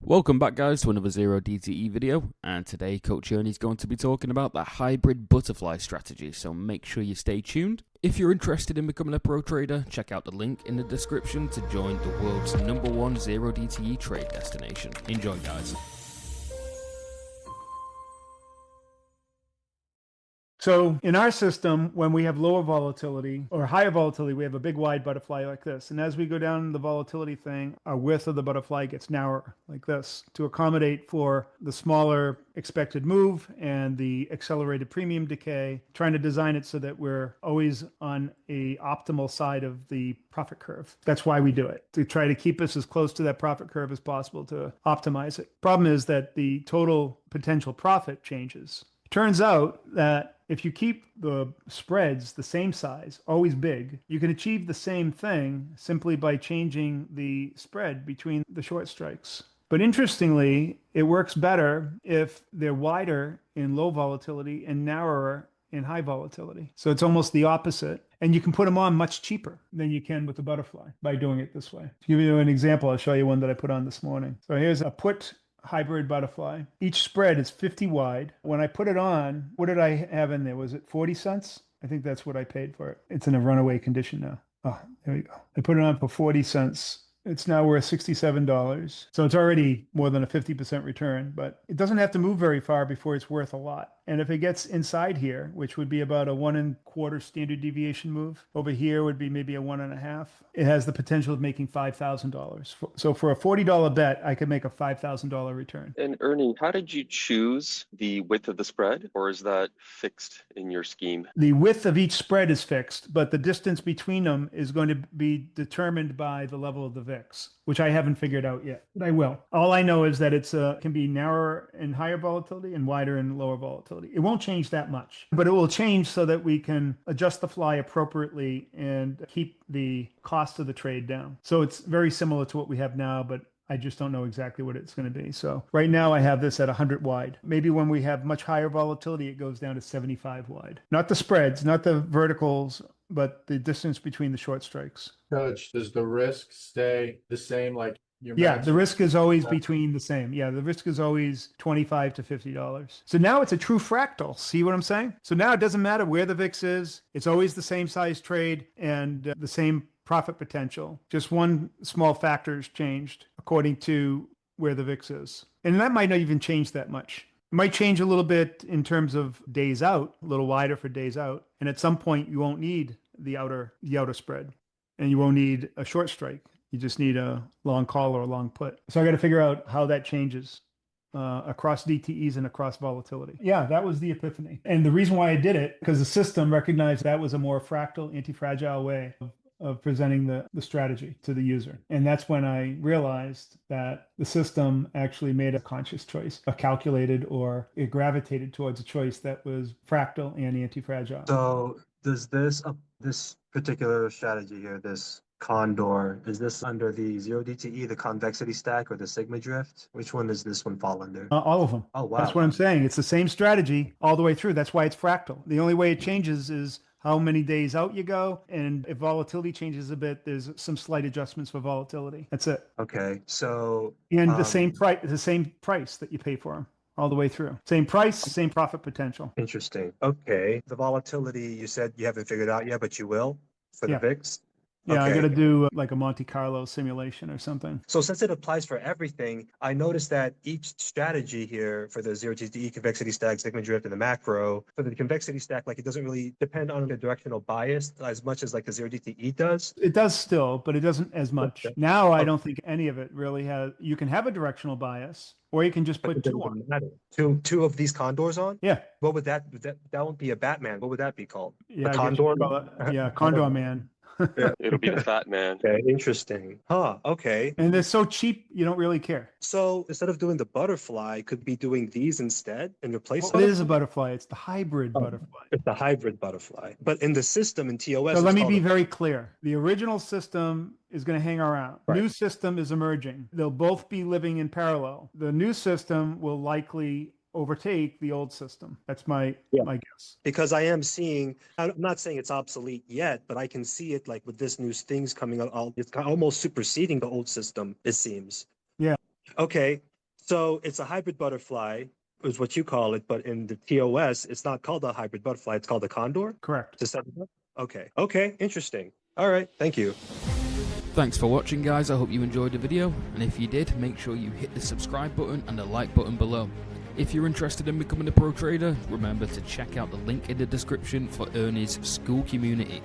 Welcome back, guys, to another Zero DTE video, and today Coach Ernie's going to be talking about the hybrid butterfly strategy, so make sure you stay tuned. If you're interested in becoming a pro trader, check out the link in the description to join the world's #1 Zero DTE trade destination. Enjoy, guys. So in our system, when we have lower volatility or higher volatility, we have a big wide butterfly like this. And as we go down the volatility thing, our width of the butterfly gets narrower like this to accommodate for the smaller expected move and the accelerated premium decay, trying to design it so that we're always on a optimal side of the profit curve. That's why we do it, to try to keep us as close to that profit curve as possible to optimize it. Problem is that the total potential profit changes. Turns out that if you keep the spreads the same size, always big, you can achieve the same thing simply by changing the spread between the short strikes. But interestingly, it works better if they're wider in low volatility and narrower in high volatility. So it's almost the opposite. And you can put them on much cheaper than you can with the butterfly by doing it this way. To give you an example, I'll show you one that I put on this morning. So here's a put hybrid butterfly. Each spread is 50 wide. When I put it on, what did I have in there? Was it 40 cents? I think that's what I paid for it. It's in a runaway condition now. Oh, there we go. I put it on for 40 cents. It's now worth $67. So it's already more than a 50% return, but it doesn't have to move very far before it's worth a lot. And if it gets inside here, which would be about a 1 1/4 standard deviation move, over here would be maybe a 1 1/2. It has the potential of making $5,000. So for a $40 bet, I could make a $5,000 return. And Ernie, how did you choose the width of the spread, or is that fixed in your scheme? The width of each spread is fixed, but the distance between them is going to be determined by the level of the VIX, which I haven't figured out yet, but I will. All I know is that it's can be narrower in higher volatility and wider in lower volatility. It won't change that much, but it will change so that we can adjust the fly appropriately and keep the cost of the trade down. So it's very similar to what we have now, but I just don't know exactly what it's going to be. So right now I have this at 100 wide. Maybe when we have much higher volatility, it goes down to 75 wide. Not the spreads, not the verticals, but the distance between the short strikes. Coach, does the risk stay the same? Like yeah, the risk is always between the same. Yeah, the risk is always $25 to $50. So now it's a true fractal. See what I'm saying? So now it doesn't matter where the VIX is. It's always the same size trade and the same profit potential. Just one small factor has changed according to where the VIX is. And that might not even change that much. It might change a little bit in terms of days out, a little wider for days out. And at some point you won't need the outer spread and you won't need a short strike. You just need a long call or a long put. So I got to figure out how that changes across DTEs and across volatility. Yeah, that was the epiphany. And the reason why I did it, because the system recognized that was a more fractal, anti-fragile way of presenting the strategy to the user. And that's when I realized that the system actually made a conscious choice, a calculated, or it gravitated towards a choice that was fractal and anti-fragile. So does this particular strategy here, this Condor, is this under the Zero DTE, the convexity stack, or the Sigma drift? Which one does this one fall under? All of them. Oh, wow. That's what I'm saying. It's the same strategy all the way through. That's why it's fractal. The only way it changes is how many days out you go. And if volatility changes a bit, there's some slight adjustments for volatility. That's it. Okay. So and the same price that you pay for them all the way through. Same price, same profit potential. Interesting. Okay. The volatility, you said you haven't figured out yet, but you will for the VIX? Yeah, okay. I got to do like a Monte Carlo simulation or something. So since it applies for everything, I noticed that each strategy here for the Zero DTE, convexity stack, Sigma drift, and the macro, for the convexity stack, like it doesn't really depend on the directional bias as much as like the Zero DTE does. It does still, but it doesn't as much. Okay. Now I don't think any of it really has. You can have a directional bias, or you can just put two on. Two of these condors on? Yeah. What would that won't be a Batman. What would that be called? Yeah, a condor? Yeah, condor man. Yeah, it'll be the fat man. Okay, interesting. Okay. And they're so cheap, you don't really care. So instead of doing the butterfly, could be doing these instead and replace it is a butterfly. It's the hybrid butterfly. It's the hybrid butterfly. But in the system in TOS. So let me be very clear. The original system is going to hang around. Right. New system is emerging. They'll both be living in parallel. The new system will likely overtake the old system. That's my guess. Because I am seeing, I'm not saying it's obsolete yet, but I can see it like with this new things coming out, it's almost superseding the old system, it seems. Yeah. Okay. So it's a hybrid butterfly, is what you call it, but in the TOS, it's not called a hybrid butterfly, it's called a condor? Correct. To set it up? Okay. Okay, interesting. All right, thank you. Thanks for watching, guys. I hope you enjoyed the video, and if you did, make sure you hit the subscribe button and the like button below. If you're interested in becoming a pro trader, remember to check out the link in the description for Ernie's Skool Community.